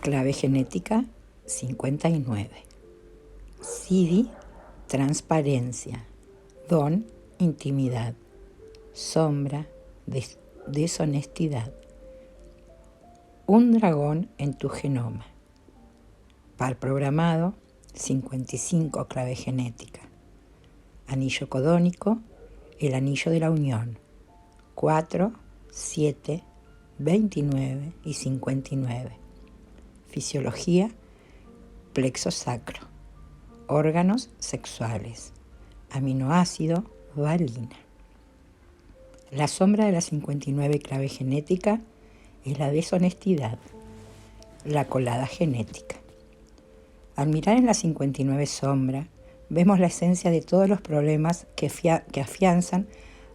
Clave genética 59. Sidi, transparencia. Don, intimidad. Sombra, deshonestidad. Un dragón en tu genoma. Par programado 55, clave genética. Anillo codónico, el anillo de la unión. 4, 7, 29 y 59. Fisiología, plexo sacro. Órganos sexuales. Aminoácido, valina. La sombra de la 59 clave genética es la deshonestidad, la colada genética. Al mirar en la 59 sombra, vemos la esencia de todos los problemas que afianzan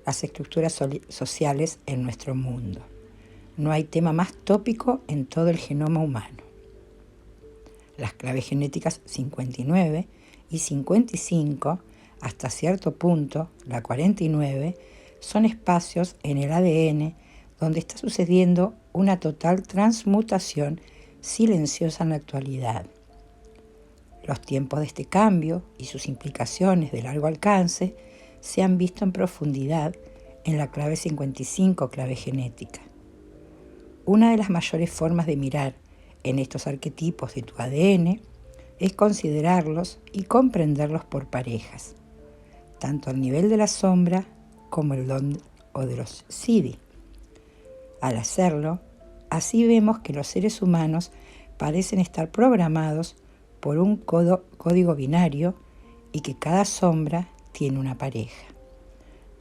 las estructuras sociales en nuestro mundo. No hay tema más tópico en todo el genoma humano. Las claves genéticas 59 y 55, hasta cierto punto, la 49, son espacios en el ADN donde está sucediendo una total transmutación silenciosa en la actualidad. Los tiempos de este cambio y sus implicaciones de largo alcance se han visto en profundidad en la clave 55, clave genética. Una de las mayores formas de mirar en estos arquetipos de tu ADN es considerarlos y comprenderlos por parejas, tanto al nivel de la sombra como el don o de los Sidi. Al hacerlo, así vemos que los seres humanos parecen estar programados por un código binario y que cada sombra tiene una pareja.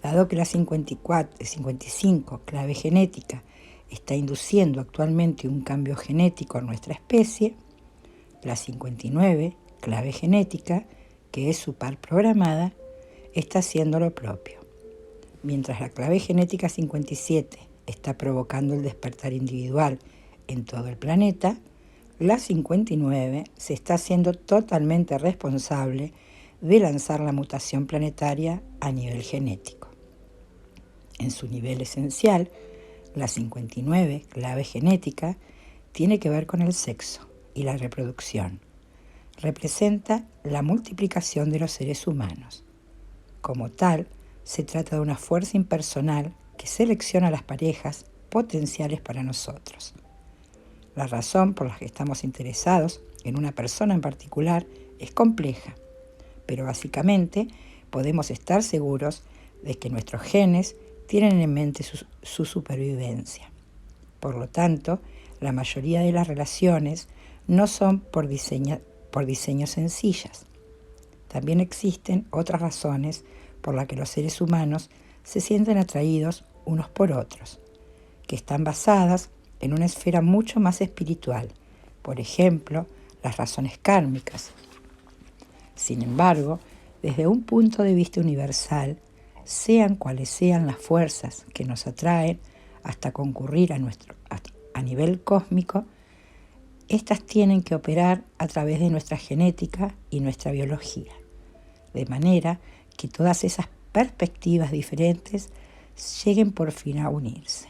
Dado que la 55 clave genética está induciendo actualmente un cambio genético en nuestra especie, la 59 clave genética, que es su par programada, está haciendo lo propio. Mientras la clave genética 57 está provocando el despertar individual en todo el planeta, la 59 se está haciendo totalmente responsable de lanzar la mutación planetaria a nivel genético. En su nivel esencial, la 59 clave genética tiene que ver con el sexo y la reproducción. Representa la multiplicación de los seres humanos. Como tal, se trata de una fuerza impersonal que selecciona las parejas potenciales para nosotros. La razón por la que estamos interesados en una persona en particular es compleja, pero básicamente podemos estar seguros de que nuestros genes tienen en mente su supervivencia. Por lo tanto, la mayoría de las relaciones no son por diseño sencillas. También existen otras razones por las que los seres humanos se sienten atraídos unos por otros, que están basadas en una esfera mucho más espiritual, por ejemplo, las razones kármicas. Sin embargo, desde un punto de vista universal, sean cuales sean las fuerzas que nos atraen hasta concurrir a nivel cósmico, estas tienen que operar a través de nuestra genética y nuestra biología, de manera que todas esas perspectivas diferentes lleguen por fin a unirse.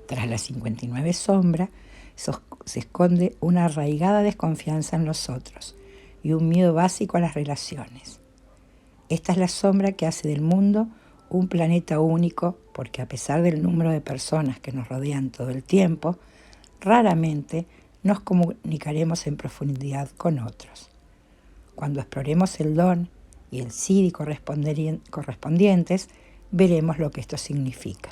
Tras la 59 sombra se esconde una arraigada desconfianza en los otros y un miedo básico a las relaciones. Esta es la sombra que hace del mundo un planeta único, porque a pesar del número de personas que nos rodean todo el tiempo, raramente nos comunicaremos en profundidad con otros. Cuando exploremos el don y el Sidi correspondientes, veremos lo que esto significa.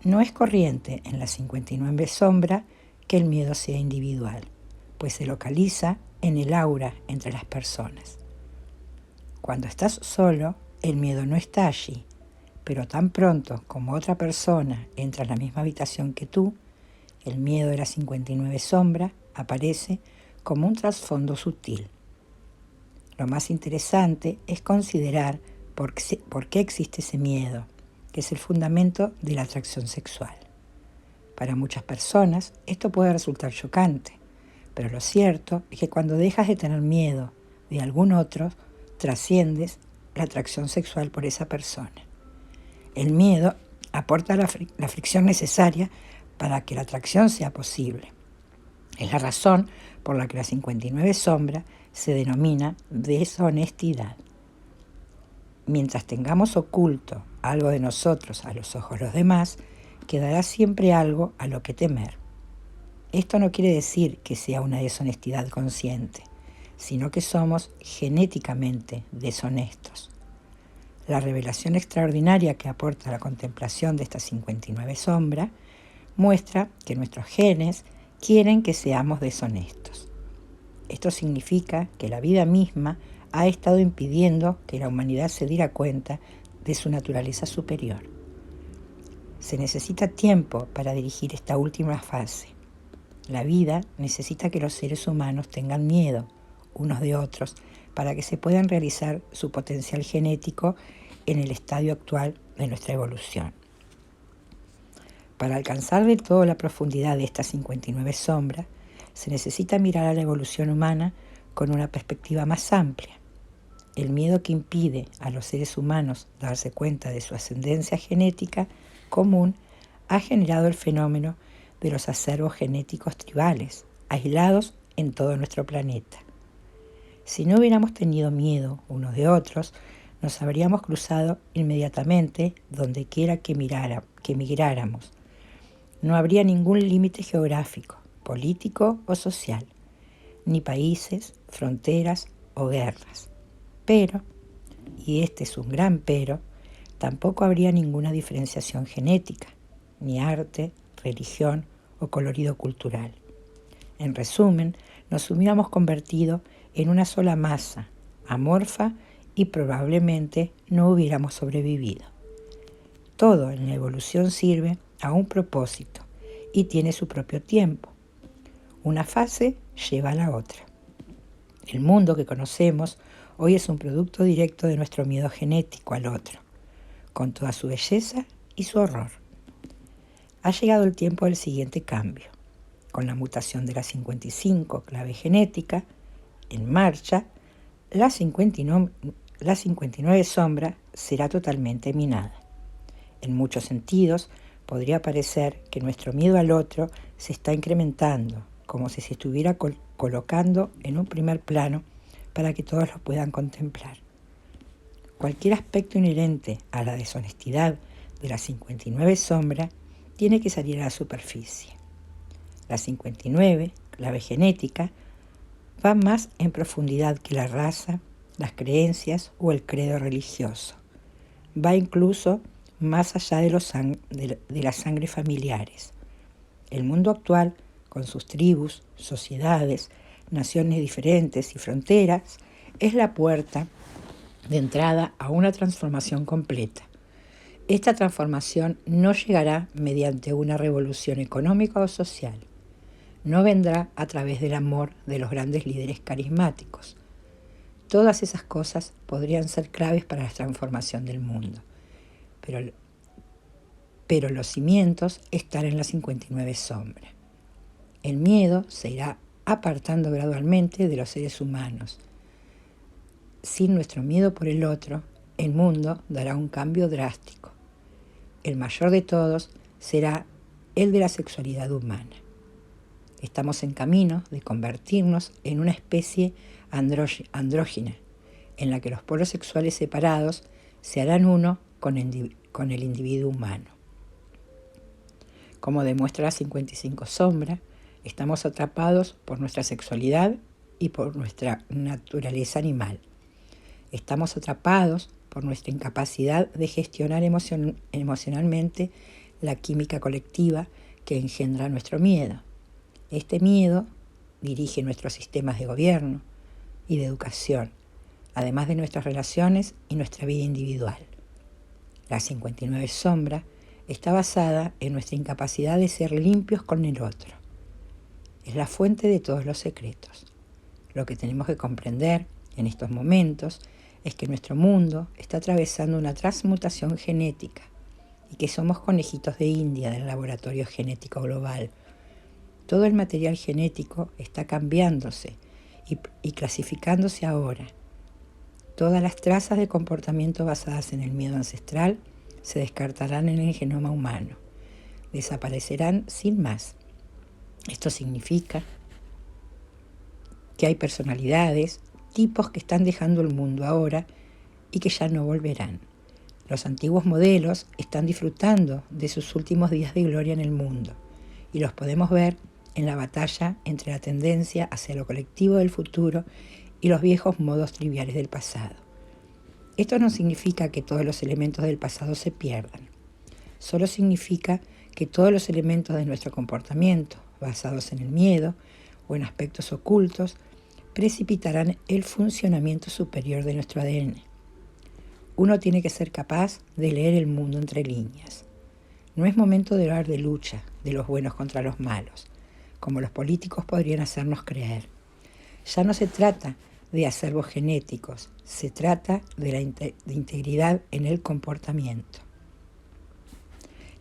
No es corriente en la 59 sombra que el miedo sea individual, pues se localiza en el aura entre las personas. Cuando estás solo, el miedo no está allí, pero tan pronto como otra persona entra en la misma habitación que tú, el miedo de la 59 sombra aparece como un trasfondo sutil. Lo más interesante es considerar por qué existe ese miedo, que es el fundamento de la atracción sexual. Para muchas personas esto puede resultar chocante, pero lo cierto es que cuando dejas de tener miedo de algún otro, trasciendes la atracción sexual por esa persona. El miedo aporta la fricción necesaria para que la atracción sea posible. Es la razón por la que la 59 sombra se denomina deshonestidad. Mientras tengamos oculto algo de nosotros a los ojos de los demás, quedará siempre algo a lo que temer. Esto no quiere decir que sea una deshonestidad consciente, sino que somos genéticamente deshonestos. La revelación extraordinaria que aporta la contemplación de estas 59 sombras muestra que nuestros genes quieren que seamos deshonestos. Esto significa que la vida misma ha estado impidiendo que la humanidad se diera cuenta de su naturaleza superior. Se necesita tiempo para dirigir esta última fase. La vida necesita que los seres humanos tengan miedo unos de otros para que se puedan realizar su potencial genético en el estadio actual de nuestra evolución. Para alcanzar del todo la profundidad de estas 59 sombras, se necesita mirar a la evolución humana con una perspectiva más amplia. El miedo que impide a los seres humanos darse cuenta de su ascendencia genética común ha generado el fenómeno de los acervos genéticos tribales, aislados en todo nuestro planeta. Si no hubiéramos tenido miedo unos de otros, nos habríamos cruzado inmediatamente donde quiera que migráramos. No habría ningún límite geográfico, político o social, ni países, fronteras o guerras. Pero, y este es un gran pero, tampoco habría ninguna diferenciación genética, ni arte, religión o colorido cultural. En resumen, nos hubiéramos convertido en una sola masa, amorfa, y probablemente no hubiéramos sobrevivido. Todo en la evolución sirve a un propósito y tiene su propio tiempo. Una fase lleva a la otra. El mundo que conocemos hoy es un producto directo de nuestro miedo genético al otro, con toda su belleza y su horror. Ha llegado el tiempo del siguiente cambio. Con la mutación de la 55 clave genética en marcha, la 59 sombra será totalmente minada. En muchos sentidos, podría parecer que nuestro miedo al otro se está incrementando, como si se estuviera colocando en un primer plano para que todos lo puedan contemplar. Cualquier aspecto inherente a la deshonestidad de la 59 sombra tiene que salir a la superficie. La 59, clave genética, va más en profundidad que la raza, las creencias o el credo religioso. Va incluso más allá de las sangres familiares. El mundo actual, con sus tribus, sociedades, naciones diferentes y fronteras, es la puerta de entrada a una transformación completa. Esta transformación no llegará mediante una revolución económica o social. No vendrá a través del amor de los grandes líderes carismáticos. Todas esas cosas podrían ser claves para la transformación del mundo. Pero los cimientos están en las 59 sombras. El miedo se irá apartando gradualmente de los seres humanos. Sin nuestro miedo por el otro, el mundo dará un cambio drástico. El mayor de todos será el de la sexualidad humana. Estamos en camino de convertirnos en una especie andrógina, en la que los polos sexuales separados se harán uno con el individuo humano. Como demuestra la 55 sombra, estamos atrapados por nuestra sexualidad y por nuestra naturaleza animal. Estamos atrapados por nuestra incapacidad de gestionar emocionalmente la química colectiva que engendra nuestro miedo. Este miedo dirige nuestros sistemas de gobierno y de educación, además de nuestras relaciones y nuestra vida individual. La 59 sombra está basada en nuestra incapacidad de ser limpios con el otro. Es la fuente de todos los secretos. Lo que tenemos que comprender en estos momentos es que nuestro mundo está atravesando una transmutación genética y que somos conejitos de India del laboratorio genético global. Todo el material genético está cambiándose y clasificándose ahora. Todas las trazas de comportamiento basadas en el miedo ancestral se descartarán en el genoma humano. Desaparecerán sin más. Esto significa que hay personalidades, tipos que están dejando el mundo ahora y que ya no volverán. Los antiguos modelos están disfrutando de sus últimos días de gloria en el mundo y los podemos ver en la batalla entre la tendencia hacia lo colectivo del futuro y los viejos modos triviales del pasado. Esto no significa que todos los elementos del pasado se pierdan, solo significa que todos los elementos de nuestro comportamiento, basados en el miedo o en aspectos ocultos, precipitarán el funcionamiento superior de nuestro ADN. Uno tiene que ser capaz de leer el mundo entre líneas. No es momento de hablar de lucha, de los buenos contra los malos, como los políticos podrían hacernos creer. Ya no se trata de acervos genéticos, se trata de la integridad en el comportamiento.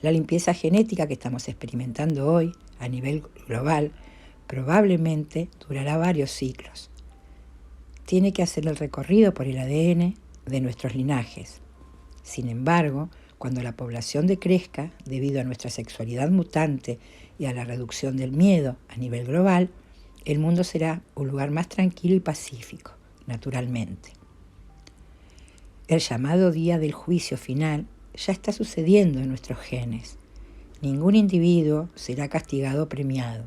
La limpieza genética que estamos experimentando hoy a nivel global probablemente durará varios ciclos. Tiene que hacer el recorrido por el ADN de nuestros linajes. Sin embargo, cuando la población decrezca debido a nuestra sexualidad mutante y a la reducción del miedo a nivel global, el mundo será un lugar más tranquilo y pacífico, naturalmente. El llamado día del juicio final ya está sucediendo en nuestros genes. Ningún individuo será castigado o premiado.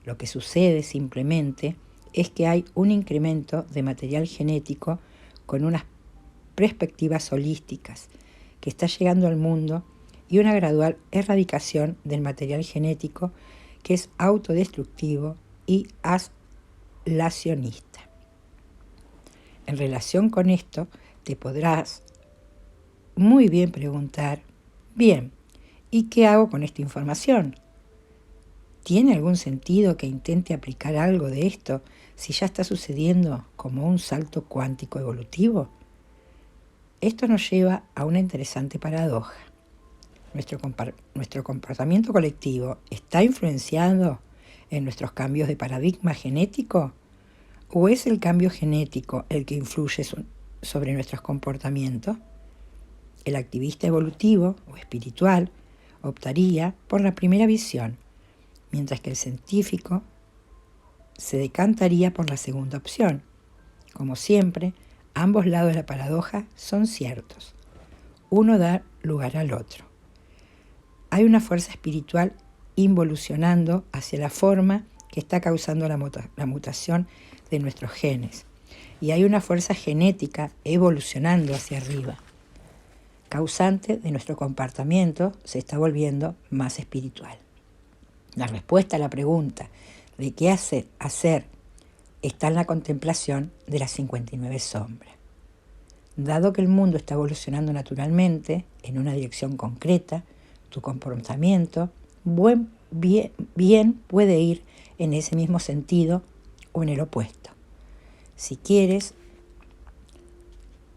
Lo que sucede simplemente es que hay un incremento de material genético con unas perspectivas holísticas que está llegando al mundo y una gradual erradicación del material genético que es autodestructivo y aislacionista. En relación con esto, te podrás muy bien preguntar, bien, ¿y qué hago con esta información? ¿Tiene algún sentido que intente aplicar algo de esto si ya está sucediendo como un salto cuántico evolutivo? Esto nos lleva a una interesante paradoja. ¿Nuestro comportamiento colectivo está influenciado en nuestros cambios de paradigma genético? ¿O es el cambio genético el que influye sobre nuestros comportamientos? El activista evolutivo o espiritual optaría por la primera visión, mientras que el científico se decantaría por la segunda opción. Como siempre, ambos lados de la paradoja son ciertos. Uno da lugar al otro. Hay una fuerza espiritual involucionando hacia la forma que está causando la mutación de nuestros genes. Y hay una fuerza genética evolucionando hacia arriba. Causante de nuestro comportamiento se está volviendo más espiritual. La respuesta a la pregunta de qué hacer está en la contemplación de las 59 sombras. Dado que el mundo está evolucionando naturalmente en una dirección concreta, tu comportamiento bien puede ir en ese mismo sentido o en el opuesto. Si quieres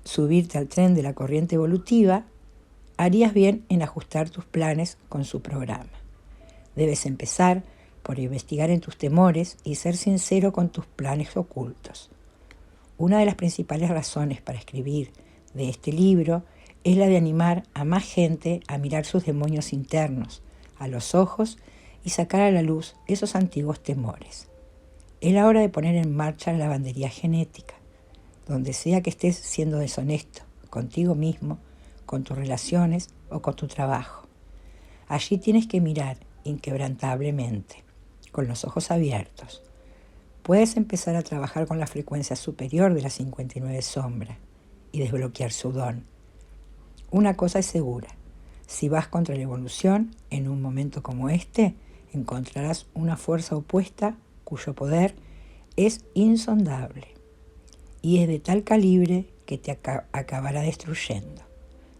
subirte al tren de la corriente evolutiva, harías bien en ajustar tus planes con su programa. Debes empezar por investigar en tus temores y ser sincero con tus planes ocultos. Una de las principales razones para escribir de este libro es la de animar a más gente a mirar sus demonios internos, a los ojos y sacar a la luz esos antiguos temores. Es la hora de poner en marcha la lavandería genética, donde sea que estés siendo deshonesto contigo mismo, con tus relaciones o con tu trabajo. Allí tienes que mirar inquebrantablemente, con los ojos abiertos. Puedes empezar a trabajar con la frecuencia superior de las 59 sombras y desbloquear su don. Una cosa es segura, si vas contra la evolución, en un momento como este, encontrarás una fuerza opuesta cuyo poder es insondable y es de tal calibre que te acabará destruyendo,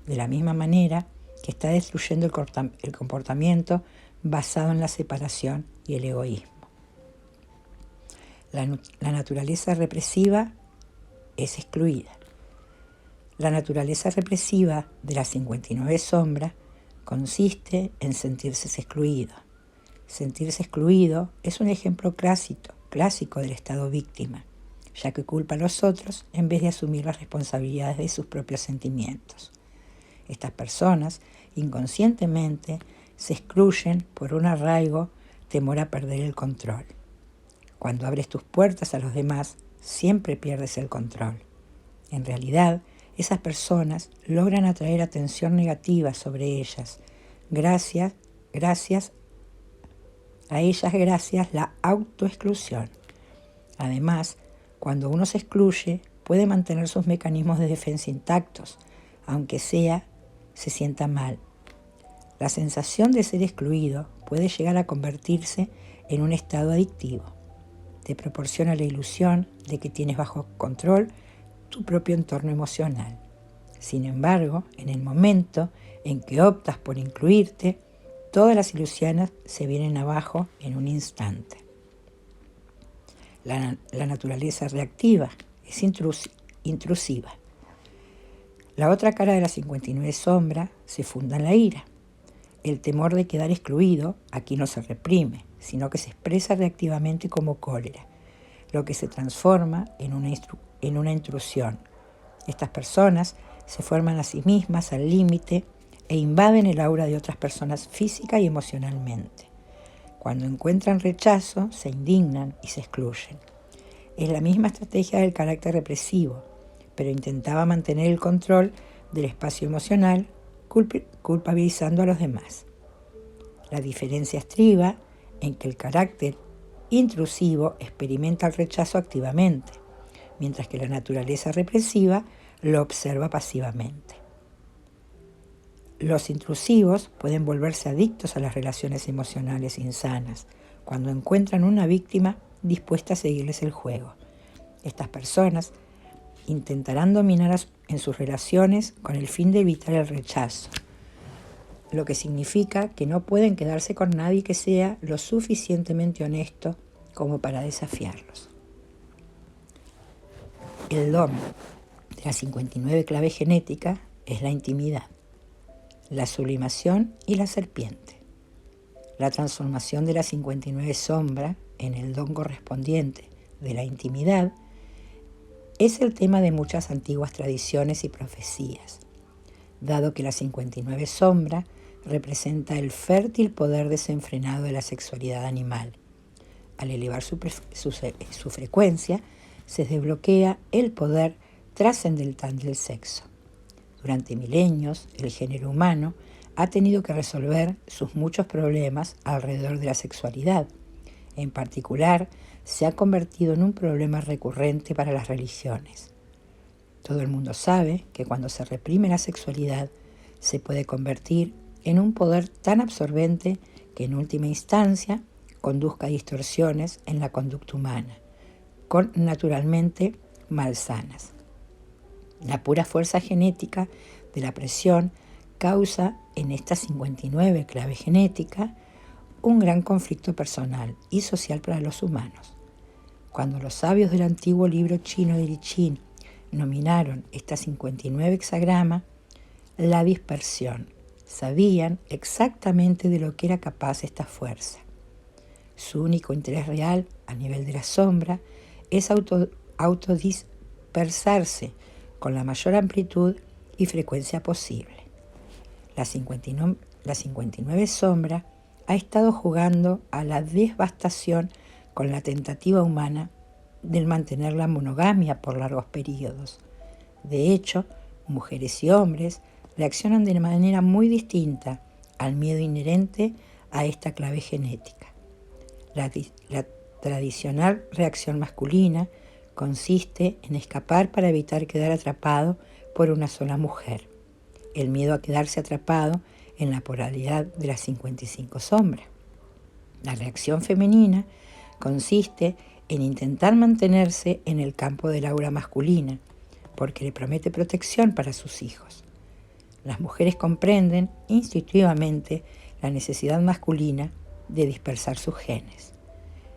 de la misma manera que está destruyendo el comportamiento basado en la separación y el egoísmo. La naturaleza represiva es excluida. La naturaleza represiva de las 59 sombras consiste en sentirse excluido. Sentirse excluido es un ejemplo clásico del estado víctima, ya que culpa a los otros en vez de asumir las responsabilidades de sus propios sentimientos. Estas personas inconscientemente se excluyen por un arraigo temor a perder el control. Cuando abres tus puertas a los demás, siempre pierdes el control. En realidad, esas personas logran atraer atención negativa sobre ellas, gracias la autoexclusión. Además, cuando uno se excluye, puede mantener sus mecanismos de defensa intactos, aunque se sienta mal. La sensación de ser excluido puede llegar a convertirse en un estado adictivo. Te proporciona la ilusión de que tienes bajo control tu propio entorno emocional. Sin embargo, en el momento en que optas por incluirte, todas las ilusiones se vienen abajo en un instante. La naturaleza reactiva es intrusiva. La otra cara de la 59 sombra se funda en la ira. El temor de quedar excluido aquí no se reprime, sino que se expresa reactivamente como cólera, lo que se transforma en una intrusión. Estas personas se forman a sí mismas al límite e invaden el aura de otras personas física y emocionalmente. Cuando encuentran rechazo, se indignan y se excluyen. Es la misma estrategia del carácter represivo, pero intentaba mantener el control del espacio emocional, culpabilizando a los demás. La diferencia estriba en que el carácter intrusivo experimenta el rechazo activamente, mientras que la naturaleza represiva lo observa pasivamente. Los intrusivos pueden volverse adictos a las relaciones emocionales insanas cuando encuentran una víctima dispuesta a seguirles el juego. Estas personas intentarán dominar en sus relaciones con el fin de evitar el rechazo, lo que significa que no pueden quedarse con nadie que sea lo suficientemente honesto como para desafiarlos. El don de la 59 clave genética es la intimidad, la sublimación y la serpiente. La transformación de la 59 sombra en el don correspondiente de la intimidad es el tema de muchas antiguas tradiciones y profecías, dado que la 59 sombra representa el fértil poder desenfrenado de la sexualidad animal. Al elevar su frecuencia, se desbloquea el poder trascendental del sexo. Durante milenios, el género humano ha tenido que resolver sus muchos problemas alrededor de la sexualidad. En particular, se ha convertido en un problema recurrente para las religiones. Todo el mundo sabe que cuando se reprime la sexualidad, se puede convertir en un poder tan absorbente que en última instancia conduzca a distorsiones en la conducta humana, naturalmente malsanas. La pura fuerza genética de la presión causa en esta 59 clave genética un gran conflicto personal y social para los humanos. Cuando los sabios del antiguo libro chino de I Ching nominaron esta 59 hexagrama, la dispersión, sabían exactamente de lo que era capaz esta fuerza. Su único interés real a nivel de la sombra es autodispersarse con la mayor amplitud y frecuencia posible. La 59 sombra ha estado jugando a la devastación con la tentativa humana de mantener la monogamia por largos periodos. De hecho, mujeres y hombres reaccionan de manera muy distinta al miedo inherente a esta clave genética. La tradicional reacción masculina consiste en escapar para evitar quedar atrapado por una sola mujer. El miedo a quedarse atrapado en la polaridad de las 55 sombras. La reacción femenina consiste en intentar mantenerse en el campo del aura masculina, porque le promete protección para sus hijos. Las mujeres comprenden instintivamente la necesidad masculina de dispersar sus genes.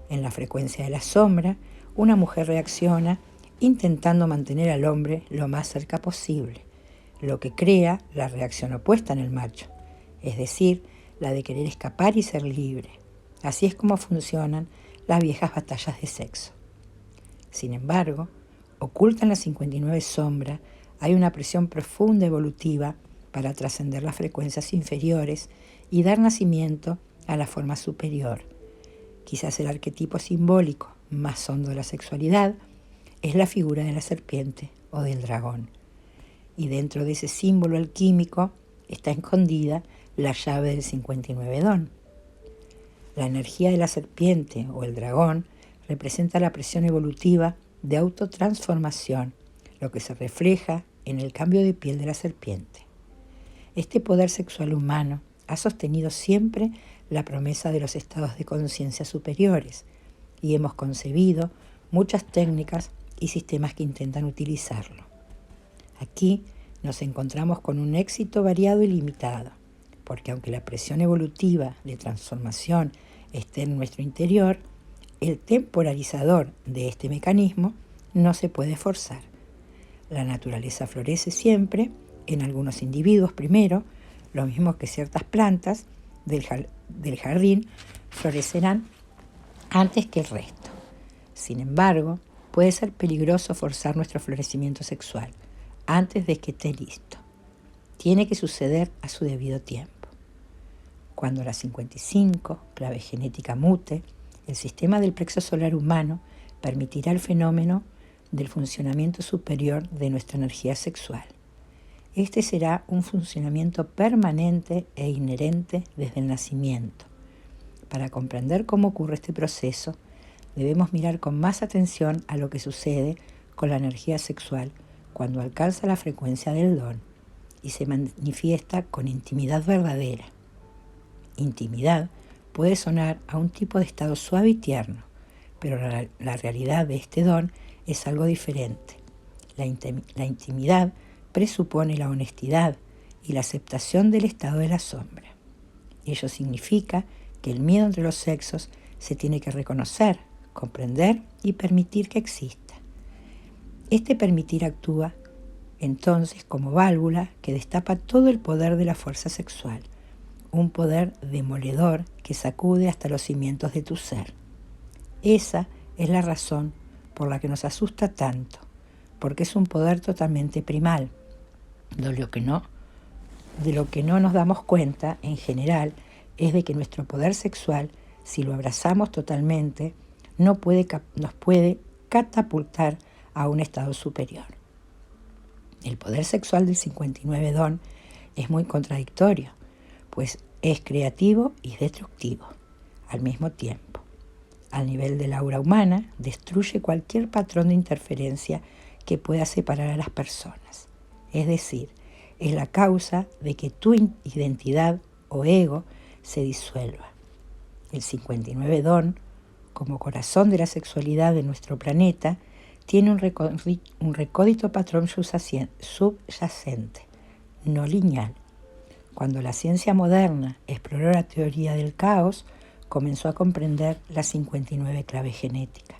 En la frecuencia de la sombra, una mujer reacciona intentando mantener al hombre lo más cerca posible, lo que crea la reacción opuesta en el macho, es decir, la de querer escapar y ser libre. Así es como funcionan las viejas batallas de sexo. Sin embargo, oculta en la 59 sombra hay una presión profunda evolutiva para trascender las frecuencias inferiores y dar nacimiento a la forma superior. Quizás el arquetipo simbólico más hondo de la sexualidad es la figura de la serpiente o del dragón. Y dentro de ese símbolo alquímico está escondida la llave del 59 don. La energía de la serpiente o el dragón representa la presión evolutiva de autotransformación, lo que se refleja en el cambio de piel de la serpiente. Este poder sexual humano ha sostenido siempre la promesa de los estados de conciencia superiores y hemos concebido muchas técnicas y sistemas que intentan utilizarlo. Aquí nos encontramos con un éxito variado y limitado, porque aunque la presión evolutiva de transformación esté en nuestro interior, el temporalizador de este mecanismo no se puede forzar. La naturaleza florece siempre, en algunos individuos primero, lo mismo que ciertas plantas del jardín florecerán antes que el resto. Sin embargo, puede ser peligroso forzar nuestro florecimiento sexual antes de que esté listo. Tiene que suceder a su debido tiempo. Cuando la 55, clave genética, mute, el sistema del plexo solar humano permitirá el fenómeno del funcionamiento superior de nuestra energía sexual. Este será un funcionamiento permanente e inherente desde el nacimiento. Para comprender cómo ocurre este proceso, debemos mirar con más atención a lo que sucede con la energía sexual cuando alcanza la frecuencia del don y se manifiesta con intimidad verdadera. Intimidad puede sonar a un tipo de estado suave y tierno, pero la realidad de este don es algo diferente. La intimidad presupone la honestidad y la aceptación del estado de la sombra. Ello significa que el miedo entre los sexos se tiene que reconocer, comprender y permitir que exista. Este permitir actúa entonces como válvula que destapa todo el poder de la fuerza sexual, un poder demoledor que sacude hasta los cimientos de tu ser. Esa es la razón por la que nos asusta tanto, porque es un poder totalmente primal. De lo que no nos damos cuenta, en general, es de que nuestro poder sexual, si lo abrazamos totalmente, nos puede catapultar a un estado superior. El poder sexual del 59 don es muy contradictorio, pues es creativo y destructivo al mismo tiempo. Al nivel del aura humana, destruye cualquier patrón de interferencia que pueda separar a las personas. Es decir, es la causa de que tu identidad o ego se disuelva. El 59 don, como corazón de la sexualidad de nuestro planeta, tiene un recóndito patrón subyacente, no lineal. Cuando la ciencia moderna exploró la teoría del caos, comenzó a comprender la 59 clave genética.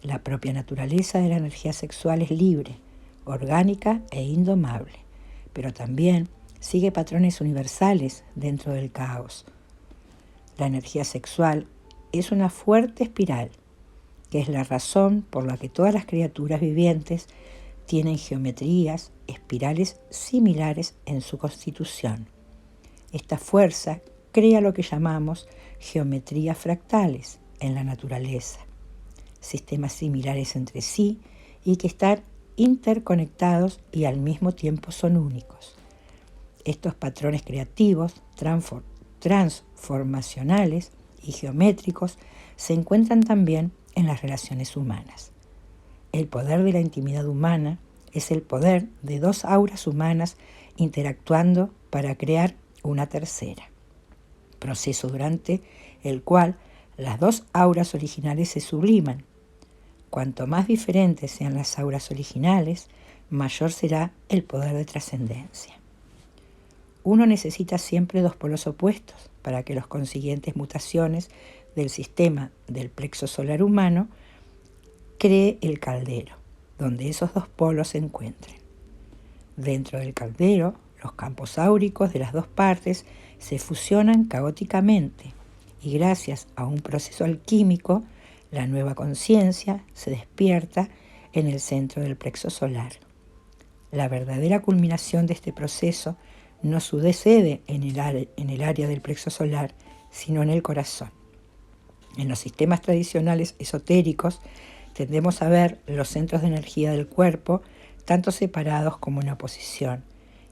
La propia naturaleza de la energía sexual es libre, orgánica e indomable, pero también sigue patrones universales dentro del caos. La energía sexual es una fuerte espiral, que es la razón por la que todas las criaturas vivientes tienen geometrías, espirales similares en su constitución. Esta fuerza crea lo que llamamos geometrías fractales en la naturaleza, sistemas similares entre sí y que están interconectados y al mismo tiempo son únicos. Estos patrones creativos, transformacionales y geométricos se encuentran también en las relaciones humanas. El poder de la intimidad humana es el poder de dos auras humanas interactuando para crear una tercera, proceso durante el cual las dos auras originales se subliman. Cuanto más diferentes sean las auras originales, mayor será el poder de trascendencia. Uno necesita siempre dos polos opuestos para que las consiguientes mutaciones del sistema del plexo solar humano cree el caldero, donde esos dos polos se encuentren. Dentro del caldero, los campos áuricos de las dos partes se fusionan caóticamente y gracias a un proceso alquímico, la nueva conciencia se despierta en el centro del plexo solar. La verdadera culminación de este proceso no sucede en el área del plexo solar, sino en el corazón. En los sistemas tradicionales esotéricos tendemos a ver los centros de energía del cuerpo tanto separados como en oposición,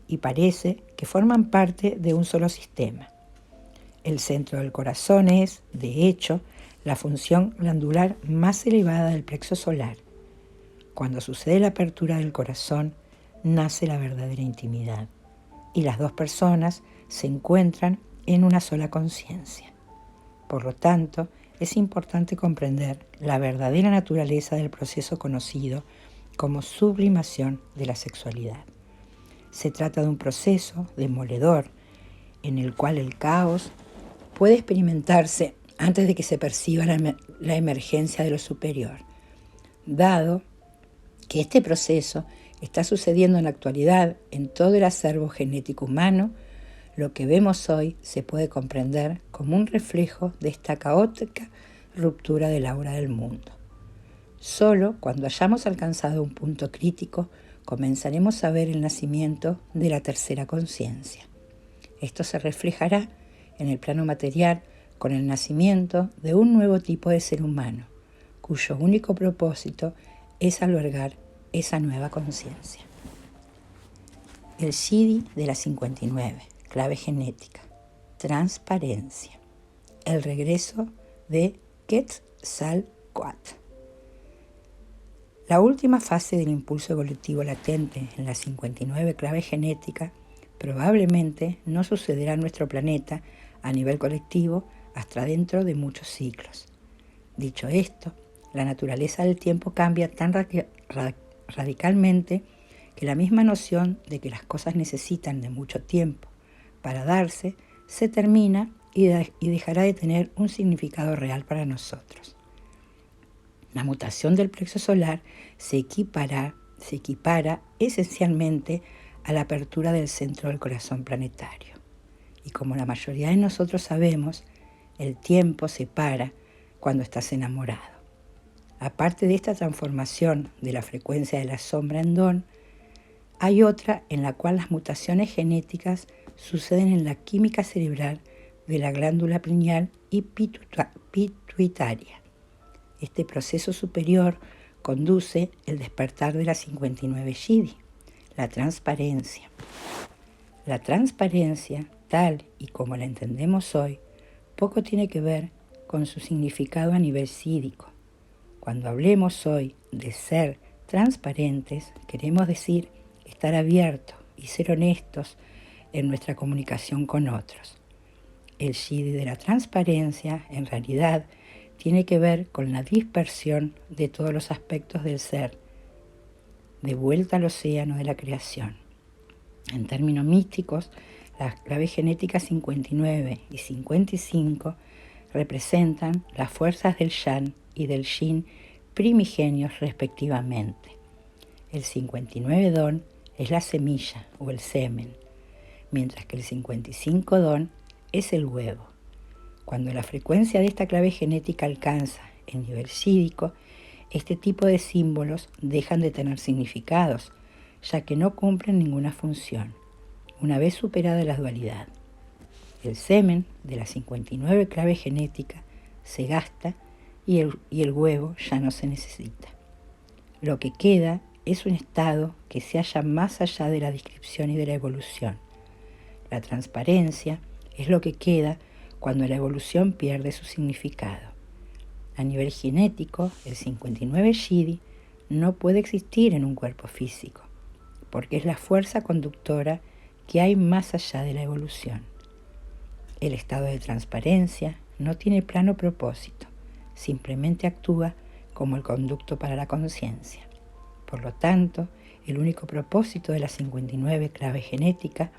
y parece que forman parte de un solo sistema. El centro del corazón es, de hecho, la función glandular más elevada del plexo solar. Cuando sucede la apertura del corazón, nace la verdadera intimidad, y las dos personas se encuentran en una sola conciencia. Por lo tanto, es importante comprender la verdadera naturaleza del proceso conocido como sublimación de la sexualidad. Se trata de un proceso demoledor en el cual el caos puede experimentarse antes de que se perciba la emergencia de lo superior. Dado que este proceso está sucediendo en la actualidad en todo el acervo genético humano, lo que vemos hoy se puede comprender como un reflejo de esta caótica ruptura del aura del mundo. Solo cuando hayamos alcanzado un punto crítico, comenzaremos a ver el nacimiento de la tercera conciencia. Esto se reflejará en el plano material con el nacimiento de un nuevo tipo de ser humano, cuyo único propósito es albergar esa nueva conciencia. El Siddhi de la 59, clave genética, transparencia. El regreso de Quetzalcóatl. La última fase del impulso evolutivo latente en la 59 clave genética probablemente no sucederá en nuestro planeta a nivel colectivo hasta dentro de muchos siglos. Dicho esto, la naturaleza del tiempo cambia tan radicalmente que la misma noción de que las cosas necesitan de mucho tiempo para darse se termina y dejará de tener un significado real para nosotros. La mutación del plexo solar se equipara esencialmente a la apertura del centro del corazón planetario. Y como la mayoría de nosotros sabemos, el tiempo se para cuando estás enamorado. Aparte de esta transformación de la frecuencia de la sombra en don, hay otra en la cual las mutaciones genéticas suceden en la química cerebral de la glándula pineal y pituitaria. Este proceso superior conduce el despertar de la 59 Siddhi, la transparencia. La transparencia, tal y como la entendemos hoy, poco tiene que ver con su significado a nivel sídhico. Cuando hablemos hoy de ser transparentes, queremos decir estar abiertos y ser honestos en nuestra comunicación con otros. El Siddhi de la transparencia, en realidad, tiene que ver con la dispersión de todos los aspectos del ser, de vuelta al océano de la creación. En términos místicos, las claves genéticas 59 y 55 representan las fuerzas del Yang y del Yin primigenios respectivamente. El 59 don es la semilla o el semen, mientras que el 55 don es el huevo. Cuando la frecuencia de esta clave genética alcanza el nivel sídhico, este tipo de símbolos dejan de tener significados, ya que no cumplen ninguna función, una vez superada la dualidad. El semen de la 59 clave genética se gasta y el huevo ya no se necesita. Lo que queda es un estado que se halla más allá de la descripción y de la evolución. La transparencia es lo que queda cuando la evolución pierde su significado. A nivel genético, el 59 Siddhi no puede existir en un cuerpo físico, porque es la fuerza conductora que hay más allá de la evolución. El estado de transparencia no tiene plano propósito, simplemente actúa como el conducto para la conciencia. Por lo tanto, el único propósito de la 59 clave genética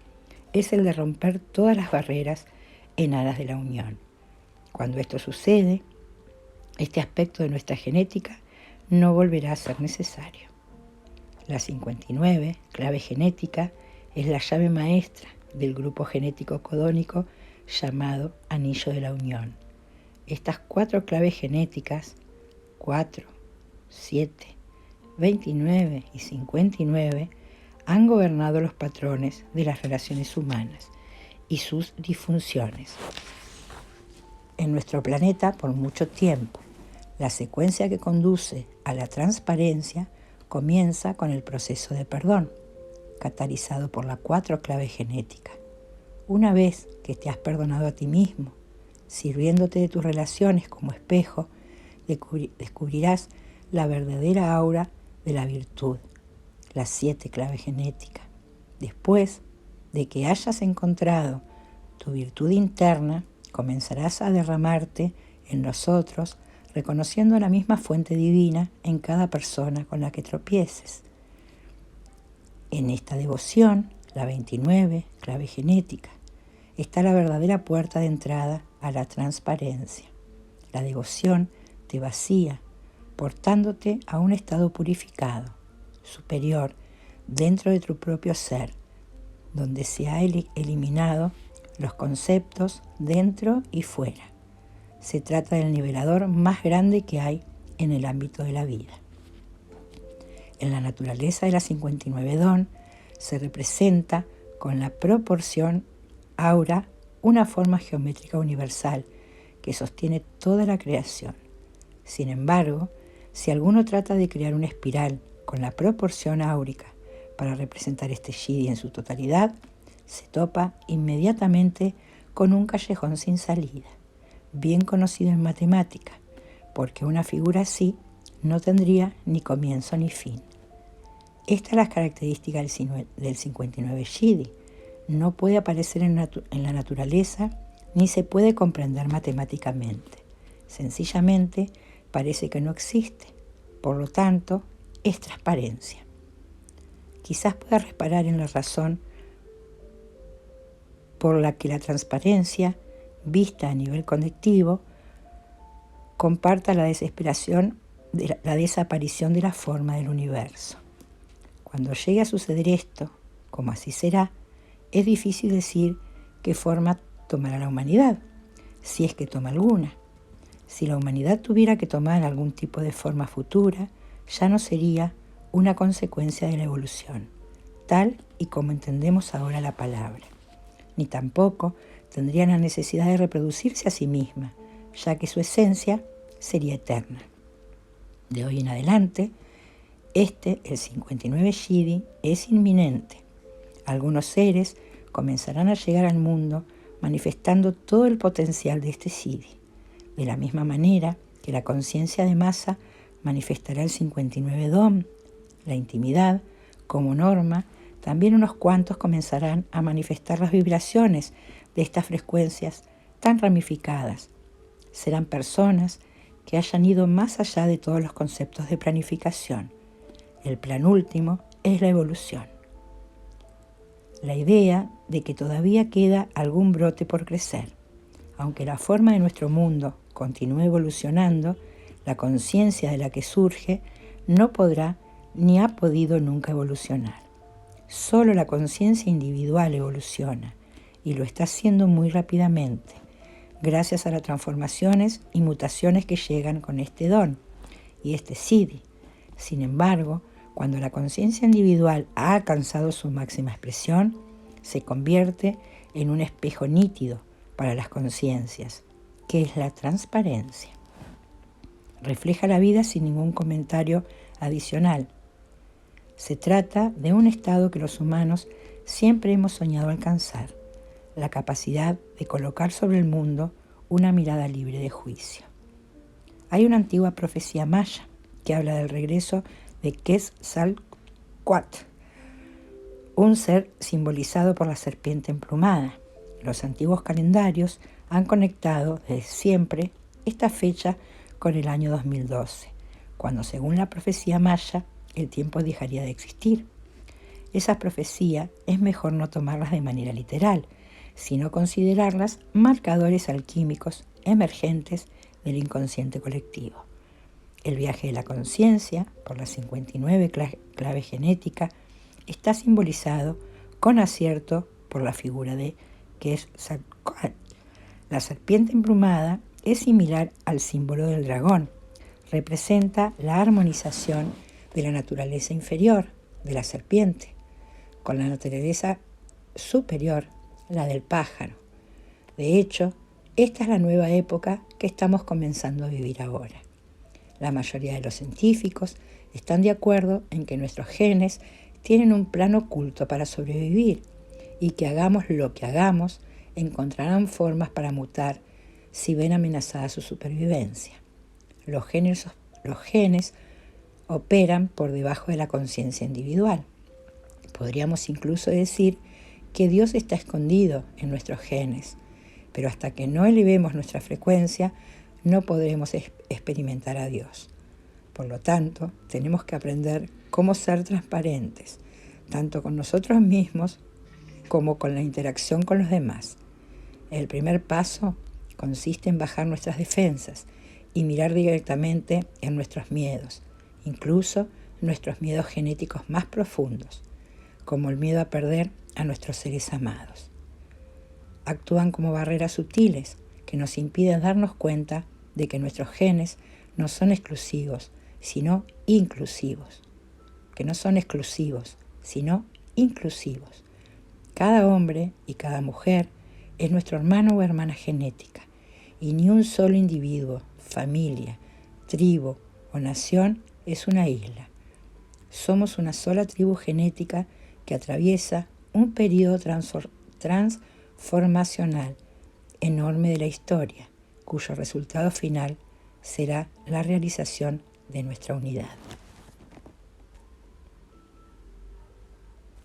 es el de romper todas las barreras en aras de la unión. Cuando esto sucede, este aspecto de nuestra genética no volverá a ser necesario. La 59, clave genética, es la llave maestra del grupo genético codónico llamado Anillo de la Unión. Estas 4 claves genéticas, 4, 7, 29 y 59, han gobernado los patrones de las relaciones humanas y sus disfunciones. en nuestro planeta por mucho tiempo. La secuencia que conduce a la transparencia comienza con el proceso de perdón, catalizado por la 4 clave genética. Una vez que te has perdonado a ti mismo, sirviéndote de tus relaciones como espejo, descubrirás la verdadera aura de la virtud, la 7 clave genética. Después de que hayas encontrado tu virtud interna, comenzarás a derramarte en los otros, reconociendo la misma fuente divina en cada persona con la que tropieces. En esta devoción, la 29, clave genética, está la verdadera puerta de entrada a la transparencia. La devoción te vacía, portándote a un estado purificado, superior, dentro de tu propio ser, donde se ha eliminado los conceptos dentro y fuera. Se trata del nivelador más grande que hay en el ámbito de la vida. En la naturaleza de la 59 Don se representa con la proporción aura una forma geométrica universal que sostiene toda la creación. Sin embargo, si alguno trata de crear una espiral con la proporción áurica para representar este Shidi en su totalidad, se topa inmediatamente con un callejón sin salida, bien conocido en matemática, porque una figura así no tendría ni comienzo ni fin. Esta es la característica del 59 Shidi. No puede aparecer en la naturaleza ni se puede comprender matemáticamente. Sencillamente parece que no existe, por lo tanto es transparencia. Quizás puedas reparar en la razón por la que la transparencia, vista a nivel colectivo, comparta la desaparición de la forma del universo. Cuando llegue a suceder esto, como así será, es difícil decir qué forma tomará la humanidad, si es que toma alguna. Si la humanidad tuviera que tomar algún tipo de forma futura, ya no sería una consecuencia de la evolución, tal y como entendemos ahora la palabra. Ni tampoco tendría la necesidad de reproducirse a sí misma, ya que su esencia sería eterna. De hoy en adelante, el 59 Shidi, es inminente. Algunos seres comenzarán a llegar al mundo manifestando todo el potencial de este Shidi, de la misma manera que la conciencia de masa manifestará el 59 Dom, la intimidad, como norma. También unos cuantos comenzarán a manifestar las vibraciones de estas frecuencias tan ramificadas. Serán personas que hayan ido más allá de todos los conceptos de planificación. El plan último es la evolución. La idea de que todavía queda algún brote por crecer. Aunque la forma de nuestro mundo continúe evolucionando, la conciencia de la que surge no podrá ni ha podido nunca evolucionar. Solo la conciencia individual evoluciona, y lo está haciendo muy rápidamente, gracias a las transformaciones y mutaciones que llegan con este don y este Shidi. Sin embargo, cuando la conciencia individual ha alcanzado su máxima expresión, se convierte en un espejo nítido para las conciencias, que es la transparencia. Refleja la vida sin ningún comentario adicional. Se trata de un estado que los humanos siempre hemos soñado alcanzar, la capacidad de colocar sobre el mundo una mirada libre de juicio. Hay una antigua profecía maya que habla del regreso de Quetzalcóatl, un ser simbolizado por la serpiente emplumada. Los antiguos calendarios han conectado desde siempre esta fecha con el año 2012, cuando, según la profecía maya, el tiempo dejaría de existir. Esas profecías es mejor no tomarlas de manera literal, sino considerarlas marcadores alquímicos emergentes del inconsciente colectivo. El viaje de la conciencia, por la 59 clave genética, está simbolizado con acierto por la figura de Quetzalcóatl. La serpiente emplumada es similar al símbolo del dragón. Representa la armonización de la naturaleza inferior, de la serpiente, con la naturaleza superior, la del pájaro. De hecho, Esta es la nueva época que estamos comenzando a vivir ahora. La mayoría de los científicos están de acuerdo en que nuestros genes tienen un plan oculto para sobrevivir y que hagamos lo que hagamos, encontrarán formas para mutar si ven amenazada su supervivencia. Los genes operan por debajo de la conciencia individual. Podríamos incluso decir que Dios está escondido en nuestros genes, pero hasta que no elevemos nuestra frecuencia, no podremos experimentar a Dios. Por lo tanto, tenemos que aprender cómo ser transparentes, tanto con nosotros mismos como con la interacción con los demás. El primer paso consiste en bajar nuestras defensas y mirar directamente en nuestros miedos, incluso nuestros miedos genéticos más profundos, como el miedo a perder a nuestros seres amados. Actúan como barreras sutiles que nos impiden darnos cuenta de que nuestros genes no son exclusivos, sino inclusivos. Que no son exclusivos, sino inclusivos. Cada hombre y cada mujer es nuestro hermano o hermana genética, y ni un solo individuo, familia, tribu o nación es una isla. Somos una sola tribu genética que atraviesa un periodo transformacional enorme de la historia, cuyo resultado final será la realización de nuestra unidad.